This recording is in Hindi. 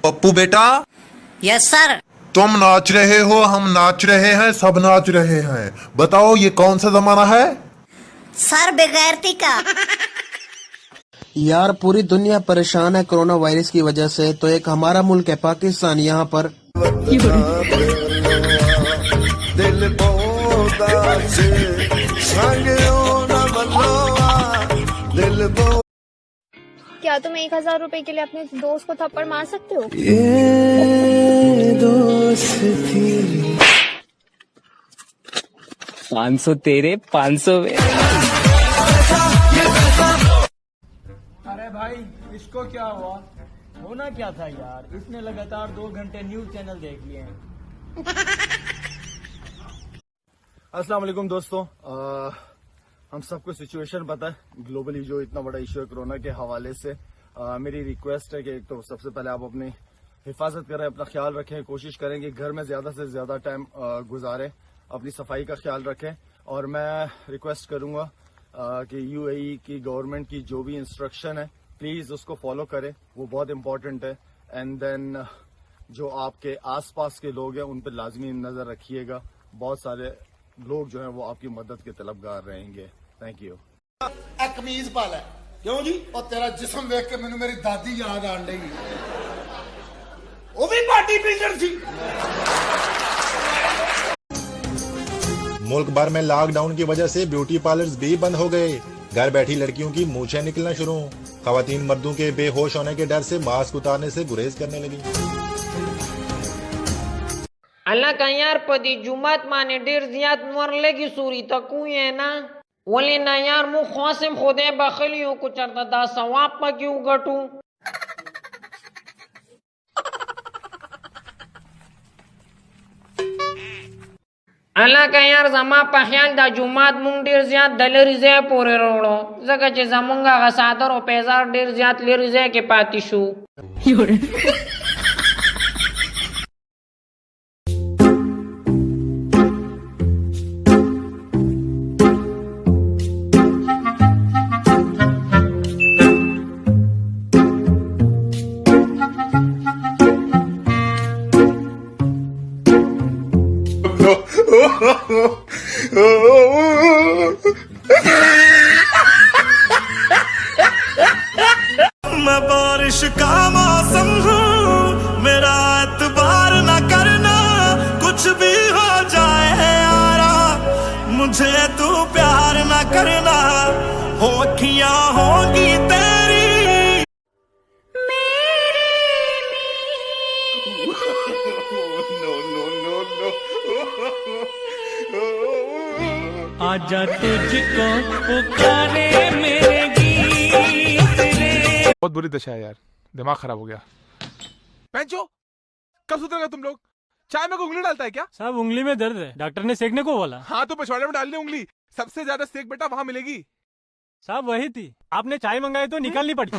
पप्पू बेटा, यस सर। तुम नाच रहे हो, हम नाच रहे हैं, सब नाच रहे हैं। बताओ ये कौन सा जमाना है? सर बेगैरती का। यार पूरी दुनिया परेशान है कोरोना वायरस की वजह से, तो एक हमारा मुल्क है पाकिस्तान, यहाँ पर क्या तुम 1000 रुपए के लिए अपने दोस्त को थप्पड़ मार सकते हो? ये दोस्ती 500 तेरे 500 में। अरे भाई इसको क्या हुआ? होना क्या था यार, इसने लगातार 2 घंटे न्यूज चैनल देख लिए हैं। अस्सलाम वालेकुम दोस्तों, हम सबको सिचुएशन पता है, ग्लोबली जो इतना बड़ा इशू है कोरोना के हवाले से। मेरी रिक्वेस्ट है कि एक तो सबसे पहले आप अपनी हिफाजत करें, अपना ख्याल रखें, कोशिश करें कि घर में ज्यादा से ज्यादा टाइम गुजारें, अपनी सफाई का ख्याल रखें। और मैं रिक्वेस्ट करूंगा कि यूएई की गवर्नमेंट की जो भी इंस्ट्रक्शन है प्लीज उसको फॉलो करें, वो बहुत इंपॉर्टेंट है। एंड देन जो आपके आसपास के लोग हैं उन पर लाजमी नजर रखिएगा, बहुत सारे लोग जो हैं वो आपकी मदद के तलबगार रहेंगे। Thank you. कमीज पा लै क्यों जी? और तेरा जिस्म देख के मैनू मेरी दादी याद आन लगी, वो भी पार्टी बिल्डर थी। मुल्क भर में लॉकडाउन की वजह से ब्यूटी पार्लर्स भी बंद हो गए। घर बैठी लड़कियों की मूछें निकलना शुरू। खवातीन मर्दों के बेहोश होने के डर से मास्क उतारने से गुरेज करने लगी। अल्लाह का यार पदी जुमात माने डेर जियात नवर लगी सूरी तकू है ना वली ना यार मु ख्वासिम खुदे बखलियों को चरता दा सवाब पा क्यों गटू। अल्लाह का यार जमा पख्याल दा जुमात मुंग डेर जियात दलरी जे पोरे रोड़ो जगह जे जमुंगा गसादर और पेजार डेर जियात लेरी जे के पातिशु। मैं बारिश का मौसम हूँ, मेरा एतबार न करना, कुछ भी हो जाए यारा, मुझे तू प्यार न करना, हो अखियाँ होगी तेरी आजा तुझको पुकारे मेरे गीत रे। बहुत बुरी दशा है यार, दिमाग खराब हो गया। पेंचो कब सुधरेगा तुम लोग? चाय में कोई उंगली डालता है क्या? साहब उंगली में दर्द है, डॉक्टर ने सेकने को बोला। हाँ तो पिछवाड़े में डाल दे उंगली, सबसे ज्यादा सेक बेटा वहां मिलेगी। साहब वही थी, आपने चाय मंगाई तो निकालनी पड़ी।